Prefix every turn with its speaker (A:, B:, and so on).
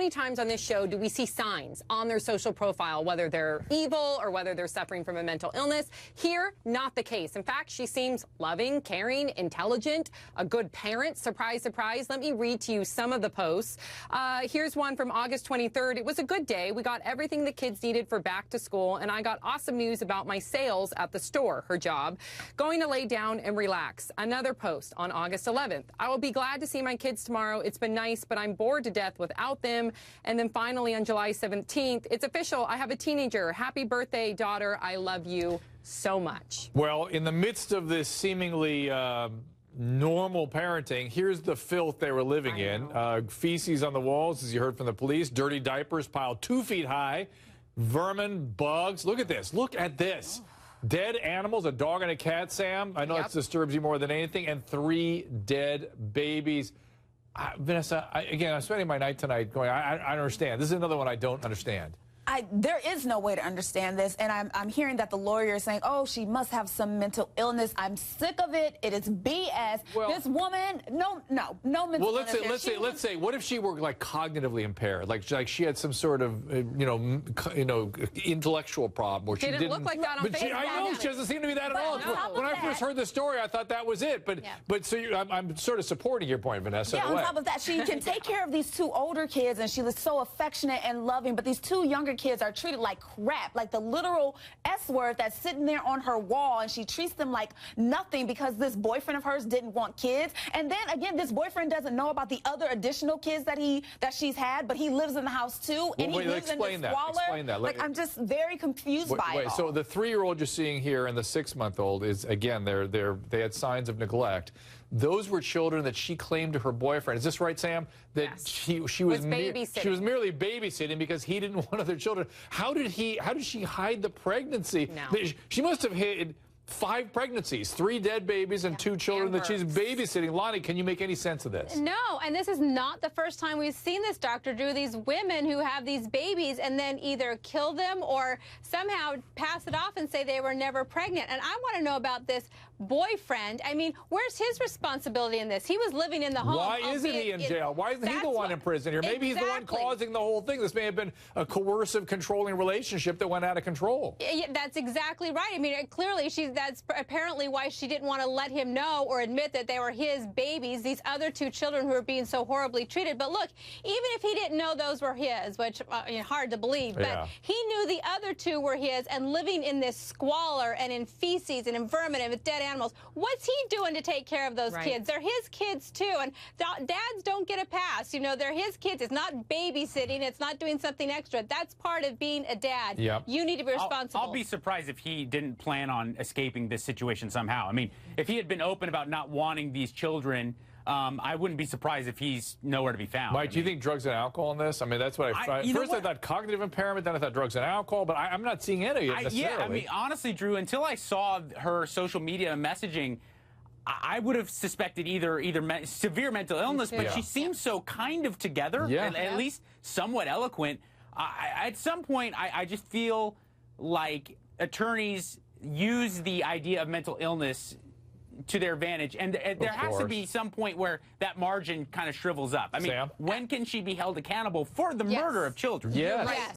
A: many times on this show do we see signs on their social profile, whether they're evil or whether they're suffering from a mental illness? Here, not the case. In fact, she seems loving, caring, intelligent, a good parent. Surprise, surprise. Let me read to you some of the posts. Here's one from August 23rd. It was a good day. We got everything the kids needed for back to school, and I got awesome news about my sales at the store, her job. Going to lay down and relax. Another post on August 11th. I will be glad to see my kids tomorrow. It's been nice, but I'm bored to death without them. And then finally on July 17th, it's official. I have a teenager. Happy birthday, daughter. I love you so much.
B: Well, in the midst of this seemingly normal parenting, here's the filth they were living in. Feces on the walls, as you heard from the police. Dirty diapers piled 2 feet high. Vermin, bugs. Look at this. Look at this. Dead animals, a dog and a cat, Sam. I know that disturbs you more than anything. And 3 dead babies. Vanessa, again, I'm spending my night tonight going, I don't understand. This is another one I don't understand.
C: There is no way to understand this, and I'm hearing that the lawyer is saying, oh, she must have some mental illness. I'm sick of it. It is BS. Well, this woman, no mental illness.
B: Well, let's say, what if she were like cognitively impaired, like she had some sort of intellectual problem, or she didn't
A: look like that on Facebook.
B: I know she doesn't seem to be that at all. When I first heard the story, I thought that was it. But so I'm sort of supporting your point, Vanessa.
C: Yeah, on top of that, she can take care of these 2 older kids, and she was so affectionate and loving. But these 2 younger kids are treated like crap, like the literal S word that's sitting there on her wall, and she treats them like nothing because this boyfriend of hers didn't want kids. And then again, this boyfriend doesn't know about the other additional kids that she's had, but he lives in the house too, and he lives in the squalor.
B: Explain that.
C: Like, I'm just very confused by it all.
B: So the 3-year-old you're seeing here and the 6-month-old is, again, they had signs of neglect. Those were children that she claimed to her boyfriend. Is this right, Sam? That
A: yes.
B: she was babysitting. She was merely babysitting because he didn't want other children. How did she hide the pregnancy?
A: No.
B: She must have hid 5 pregnancies, 3 dead babies, and 2 children that she's babysitting. Lonnie, can you make any sense of this?
D: No, and this is not the first time we've seen this, Dr. Drew. These women who have these babies and then either kill them or somehow pass it off and say they were never pregnant. And I want to know about this boyfriend. I mean, where's his responsibility in this? He was living in the home.
B: Why isn't he in jail? Why isn't he the one in prison here? Maybe he's the one causing the whole thing. This may have been a coercive, controlling relationship that went out of control.
D: Yeah, that's exactly right. I mean, clearly that's apparently why she didn't want to let him know or admit that they were his babies, these other 2 children who were being so horribly treated. But look, even if he didn't know those were his, which hard to believe, but he knew the other 2 were his, and living in this squalor and in feces and in vermin and with dead animals. What's he doing to take care of those kids? They're his kids too, and dads don't get a pass. You know, they're his kids. It's not babysitting. It's not doing something extra. That's part of being a dad.
B: Yep.
D: You need to be responsible.
E: I'll be surprised if he didn't plan on escaping this situation somehow. I mean, if he had been open about not wanting these children, I wouldn't be surprised if he's nowhere to be found.
B: Mike, do you think drugs and alcohol in this? I mean, that's what first I thought cognitive impairment, then I thought drugs and alcohol, but I'm not seeing any of it necessarily.
E: Yeah, I mean, honestly, Drew, until I saw her social media messaging, I would have suspected either severe mental illness, but she seems so kind of together, at least somewhat eloquent. At some point, I just feel like attorneys use the idea of mental illness to their advantage, and there has to be some point where that margin kind of shrivels up. I mean, when can she be held accountable for the murder of children?
B: Yes.